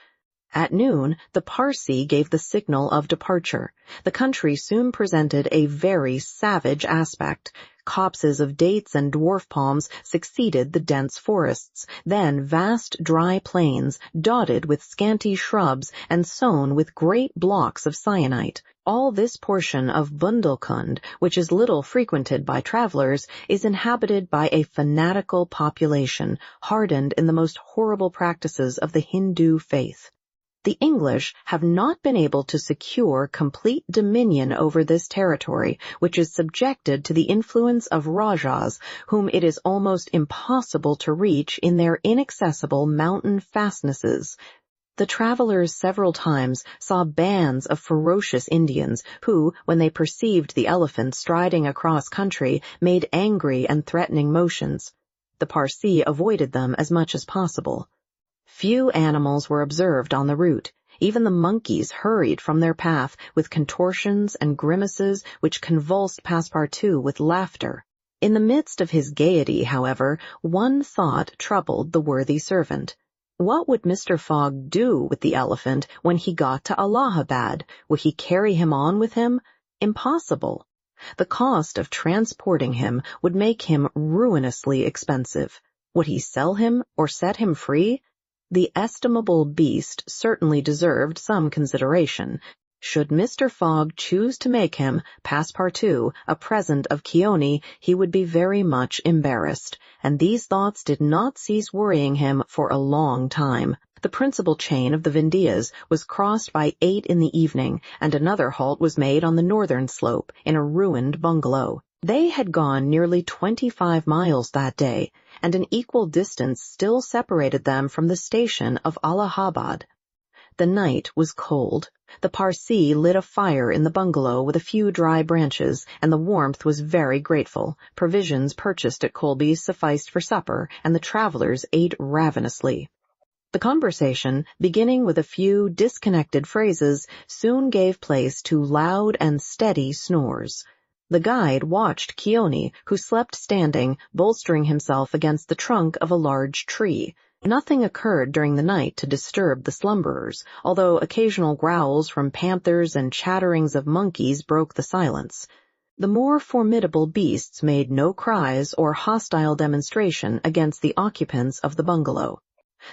At noon, the Parsee gave the signal of departure. The country soon presented a very savage aspect. Copses of dates and dwarf palms succeeded the dense forests, then vast dry plains, dotted with scanty shrubs and sown with great blocks of syenite. All this portion of Bundelkund, which is little frequented by travelers, is inhabited by a fanatical population, hardened in the most horrible practices of the Hindu faith. The English have not been able to secure complete dominion over this territory, which is subjected to the influence of Rajahs, whom it is almost impossible to reach in their inaccessible mountain fastnesses. The travelers several times saw bands of ferocious Indians who, when they perceived the elephant striding across country, made angry and threatening motions. The Parsee avoided them as much as possible. Few animals were observed on the route. Even the monkeys hurried from their path with contortions and grimaces which convulsed Passepartout with laughter. In the midst of his gaiety, however, one thought troubled the worthy servant. What would Mr. Fogg do with the elephant when he got to Allahabad? Would he carry him on with him? Impossible. The cost of transporting him would make him ruinously expensive. Would he sell him or set him free? The estimable beast certainly deserved some consideration. Should Mr. Fogg choose to make him, Passepartout, a present of Keone, he would be very much embarrassed, and these thoughts did not cease worrying him for a long time. The principal chain of the Vindhyas was crossed by 8 in the evening, and another halt was made on the northern slope, in a ruined bungalow. They had gone nearly 25 miles that day, and an equal distance still separated them from the station of Allahabad. The night was cold. The Parsee lit a fire in the bungalow with a few dry branches, and the warmth was very grateful. Provisions purchased at Colby's sufficed for supper, and the travelers ate ravenously. The conversation, beginning with a few disconnected phrases, soon gave place to loud and steady snores. The guide watched Keone, who slept standing, bolstering himself against the trunk of a large tree. Nothing occurred during the night to disturb the slumberers, although occasional growls from panthers and chatterings of monkeys broke the silence. The more formidable beasts made no cries or hostile demonstration against the occupants of the bungalow.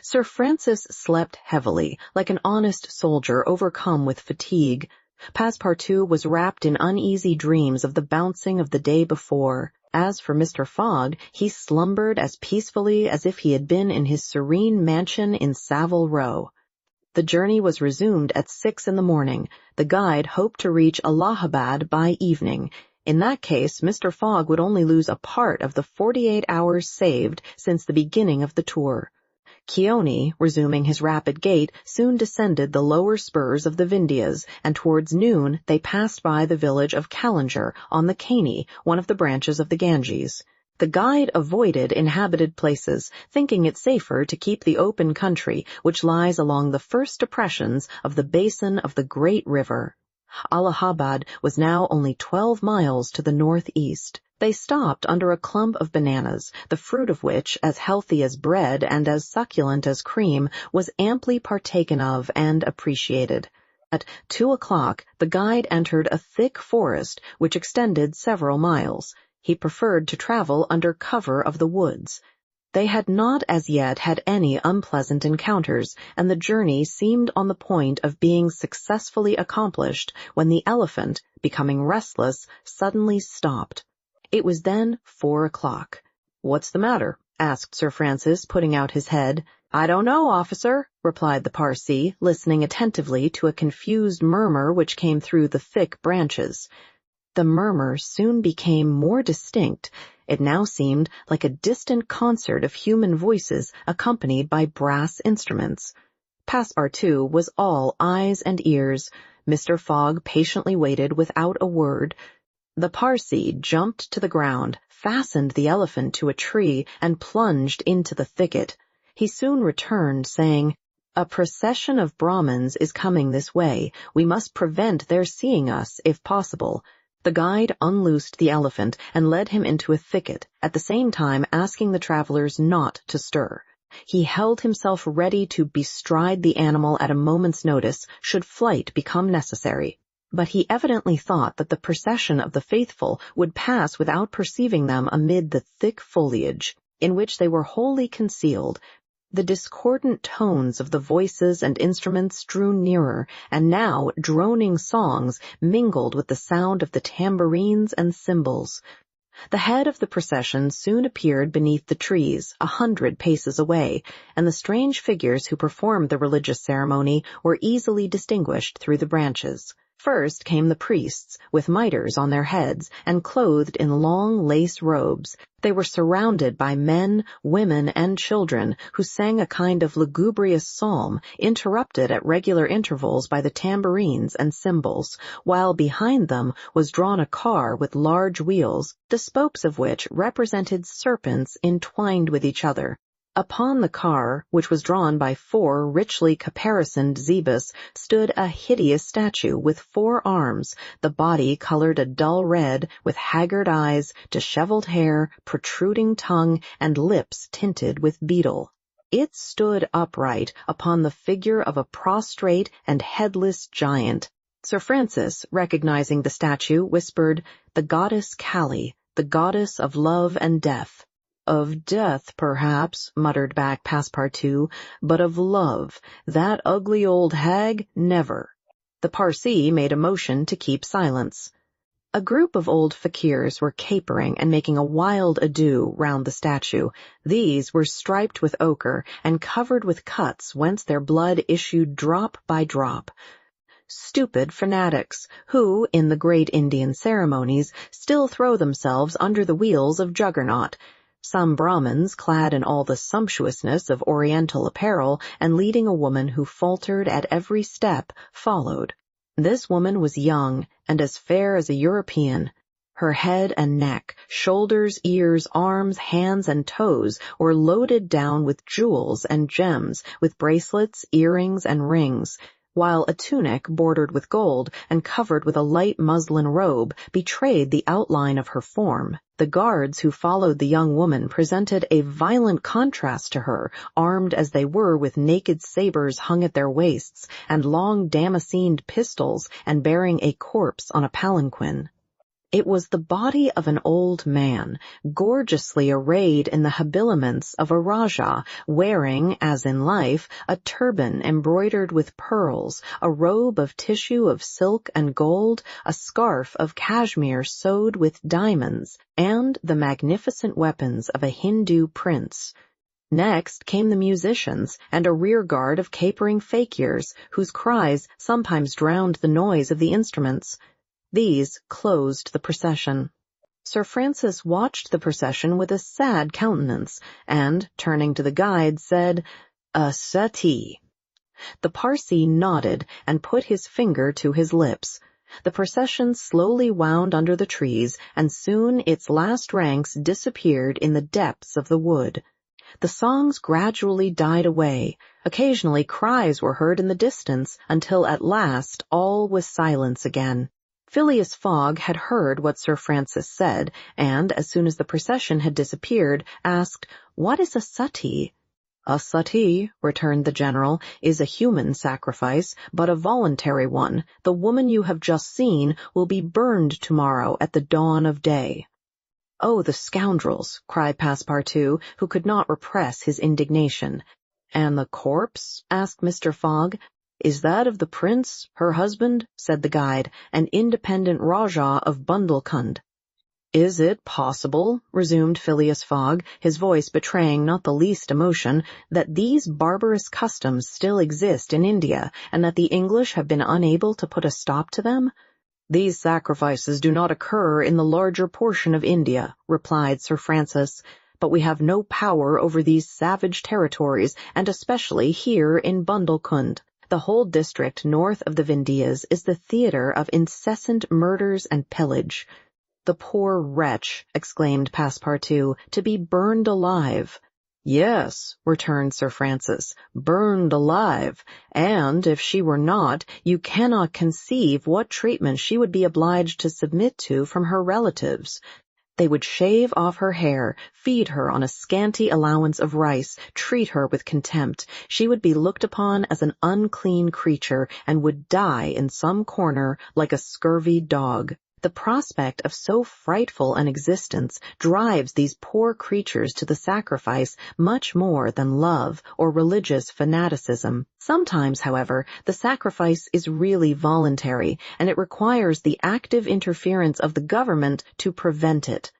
Sir Francis slept heavily, like an honest soldier overcome with fatigue. Passepartout was wrapped in uneasy dreams of the bouncing of the day before. As for Mr. Fogg, he slumbered as peacefully as if he had been in his serene mansion in Savile Row. The journey was resumed at 6 in the morning. The guide hoped to reach Allahabad by evening. In that case, Mr. Fogg would only lose a part of the 48 hours saved since the beginning of the tour. Keone, resuming his rapid gait, soon descended the lower spurs of the Vindhyas, and towards noon they passed by the village of Callinger on the Caney, one of the branches of the Ganges. The guide avoided inhabited places, thinking it safer to keep the open country which lies along the first depressions of the basin of the great river. Allahabad was now only 12 miles to the northeast. They stopped under a clump of bananas, the fruit of which, as healthy as bread and as succulent as cream, was amply partaken of and appreciated. At 2 o'clock, the guide entered a thick forest which extended several miles. He preferred to travel under cover of the woods. They had not as yet had any unpleasant encounters, and the journey seemed on the point of being successfully accomplished when the elephant, becoming restless, suddenly stopped. It was then 4 o'clock. "What's the matter?" asked Sir Francis, putting out his head. "I don't know, officer," replied the Parsee, listening attentively to a confused murmur which came through the thick branches. The murmur soon became more distinct. It now seemed like a distant concert of human voices accompanied by brass instruments. Passepartout was all eyes and ears. Mr. Fogg patiently waited without a word. The Parsee jumped to the ground, fastened the elephant to a tree, and plunged into the thicket. He soon returned, saying, "A procession of Brahmins is coming this way. We must prevent their seeing us, if possible." The guide unloosed the elephant and led him into a thicket, at the same time asking the travelers not to stir. He held himself ready to bestride the animal at a moment's notice, should flight become necessary. But he evidently thought that the procession of the faithful would pass without perceiving them amid the thick foliage, in which they were wholly concealed. The discordant tones of the voices and instruments drew nearer, and now droning songs mingled with the sound of the tambourines and cymbals. The head of the procession soon appeared beneath the trees, 100 paces away, and the strange figures who performed the religious ceremony were easily distinguished through the branches. First came the priests, with mitres on their heads, and clothed in long lace robes. They were surrounded by men, women, and children, who sang a kind of lugubrious psalm, interrupted at regular intervals by the tambourines and cymbals, while behind them was drawn a car with large wheels, the spokes of which represented serpents entwined with each other. Upon the car, which was drawn by 4 richly caparisoned zebus, stood a hideous statue with 4 arms, the body colored a dull red, with haggard eyes, disheveled hair, protruding tongue, and lips tinted with beetle. It stood upright upon the figure of a prostrate and headless giant. Sir Francis, recognizing the statue, whispered, "The goddess Kali, the goddess of love and death." "Of death, perhaps," muttered back Passepartout, "but of love, that ugly old hag, never." The Parsee made a motion to keep silence. A group of old fakirs were capering and making a wild ado round the statue. These were striped with ochre and covered with cuts whence their blood issued drop by drop. Stupid fanatics, who, in the great Indian ceremonies, still throw themselves under the wheels of Juggernaut. Some Brahmins, clad in all the sumptuousness of Oriental apparel, and leading a woman who faltered at every step, followed. This woman was young and as fair as a European. Her head and neck, shoulders, ears, arms, hands, and toes were loaded down with jewels and gems, with bracelets, earrings, and rings, while a tunic bordered with gold and covered with a light muslin robe betrayed the outline of her form. The guards who followed the young woman presented a violent contrast to her, armed as they were with naked sabers hung at their waists, and long damascened pistols, and bearing a corpse on a palanquin. It was the body of an old man, gorgeously arrayed in the habiliments of a Rajah, wearing, as in life, a turban embroidered with pearls, a robe of tissue of silk and gold, a scarf of cashmere sewed with diamonds, and the magnificent weapons of a Hindu prince. Next came the musicians and a rear guard of capering fakirs, whose cries sometimes drowned the noise of the instruments. These closed the procession. Sir Francis watched the procession with a sad countenance, and, turning to the guide, said, "A settee." The Parsee nodded and put his finger to his lips. The procession slowly wound under the trees, and soon its last ranks disappeared in the depths of the wood. The songs gradually died away. Occasionally cries were heard in the distance, until at last all was silence again. Phileas Fogg had heard what Sir Francis said, and, as soon as the procession had disappeared, asked, "What is a suttee?" "A suttee," returned the general, "is a human sacrifice, but a voluntary one. The woman you have just seen will be burned tomorrow at the dawn of day." "Oh, the scoundrels!" cried Passepartout, who could not repress his indignation. "And the corpse?" asked Mr. Fogg. "Is that of the prince, her husband?" said the guide, "an independent Rajah of Bundelkund." "Is it possible," resumed Phileas Fogg, his voice betraying not the least emotion, "that these barbarous customs still exist in India, and that the English have been unable to put a stop to them?" "These sacrifices do not occur in the larger portion of India," replied Sir Francis, "but we have no power over these savage territories, and especially here in Bundelkund. The whole district north of the Vindhyas is the theater of incessant murders and pillage." "The poor wretch," exclaimed Passepartout, "to be burned alive." "Yes," returned Sir Francis, "burned alive, and, if she were not, you cannot conceive what treatment she would be obliged to submit to from her relatives. They would shave off her hair, feed her on a scanty allowance of rice, treat her with contempt. She would be looked upon as an unclean creature, and would die in some corner like a scurvy dog. The prospect of so frightful an existence drives these poor creatures to the sacrifice much more than love or religious fanaticism. Sometimes, however, the sacrifice is really voluntary, and it requires the active interference of the government to prevent it.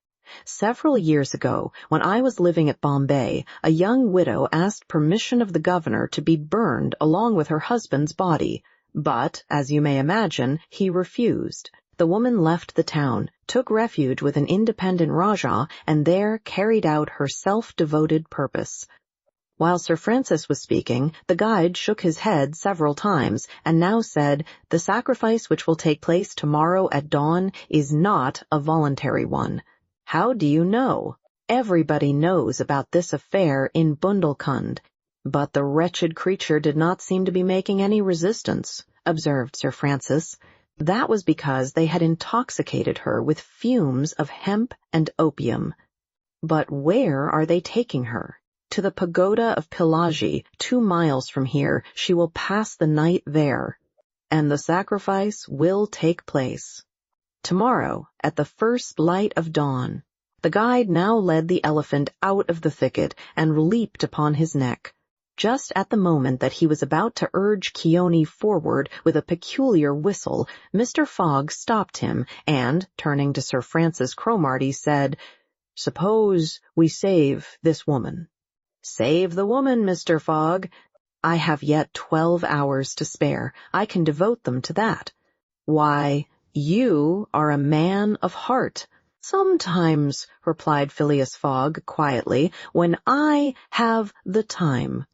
Several years ago, when I was living at Bombay, a young widow asked permission of the governor to be burned along with her husband's body, but, as you may imagine, he refused. The woman left the town, took refuge with an independent Rajah, and there carried out her self-devoted purpose. While Sir Francis was speaking, the guide shook his head several times, and now said, "The sacrifice which will take place tomorrow at dawn is not a voluntary one." "How do you know?" "Everybody knows about this affair in Bundelkund." "But the wretched creature did not seem to be making any resistance," observed Sir Francis. "That was because they had intoxicated her with fumes of hemp and opium." "But where are they taking her?" "To the pagoda of Pillaji, 2 miles from here. She will pass the night there." "And the sacrifice will take place." "Tomorrow, at the first light of dawn." The guide now led the elephant out of the thicket and leaped upon his neck. Just at the moment that he was about to urge Keone forward with a peculiar whistle, Mr. Fogg stopped him and, turning to Sir Francis Cromarty, said, "Suppose we save this woman." "Save the woman, Mr. Fogg." "I have yet 12 hours to spare. I can devote them to that." "Why, you are a man of heart." "Sometimes," replied Phileas Fogg quietly, "when I have the time."